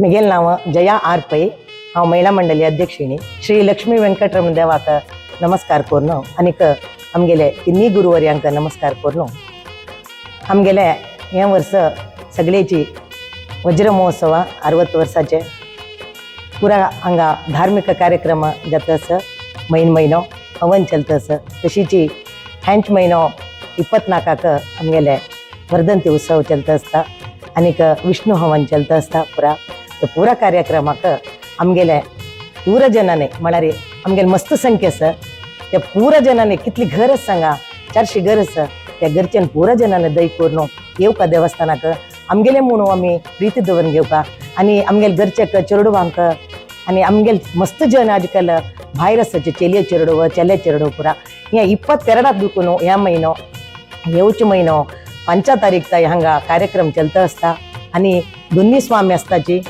मिगेल नाव Jaya R पै हांव महिला मंडळी अध्यक्षिणी श्री लक्ष्मी वेंकटरमण देवाक नमस्कार कोरनो आनीक आमगेले तिन्ही गुरुवर्यांक नमस्कार कोरनो। आमगेले हे वर्स सगळेची वज्र महोत्सव 60 वर्साचे पुरा हांगा धार्मिक कार्यक्रम जातस। महिनो हवन चलतस। तशीची हेंच महिनो 24 आमगेले वर्धंती उत्सव चलता आसता आनीक विष्णु हवन चलता आसता पुरा कार्यक्रमाक आमगेले पूरा जनाने म्हळ्यार आमगेले मस्त संख्या आसा। त्या पूरा जनाने कितली घर सांगा 400 घर आसा। त्या घरच्यान पूरा जनाने दय करून येवका देवस्थानाक आमगेले म्हणून आमी प्रीती दवरून घेवका आनी आमगेले घरच्याक चेडवांक आनी आमगेले मस्त जन आजकाल भायर आसाचे चेले चेडव पुरा हे 22 दुखून ह्या महिनो येवचे महिनो 5 तारीख ताई हांगा कार्यक्रम चलता आसता आनी दोन्ही स्वामी आसताची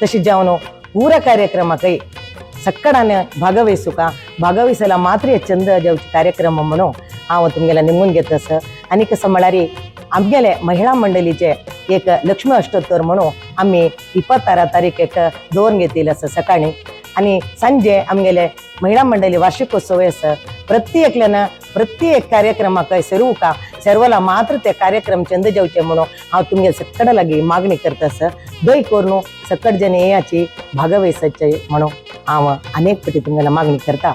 तशी जावन पूरा कार्यक्रमाकय सक्कडाने भागवहिसला मात्र हे चंद जावचे कार्यक्रम म्हणून हांव तुमगेला निमून घेत आसा। आनी कसं म्हळ्यार आमगेले महिला मंडळीचे एक लक्ष्मी अष्टोत्तर म्हणून आम्ही 26 तारीखेक दवरून घेतिल्ले आसा सकाळी आनी सांजे आमगेले महिला मंडळी वार्षिकोत्सव आसा। प्रत्येक कार्यक्रमाक सर्वला मात्र ते कार्यक्रम चंद जावचे म्हणून हांव तुमगे सक्कड लागी मागणी करता आसा। दय करून सक्कड जन येयाची भागवहिसाचे म्हणून हांव अनेक फाटी तुमगेला मागणी करता।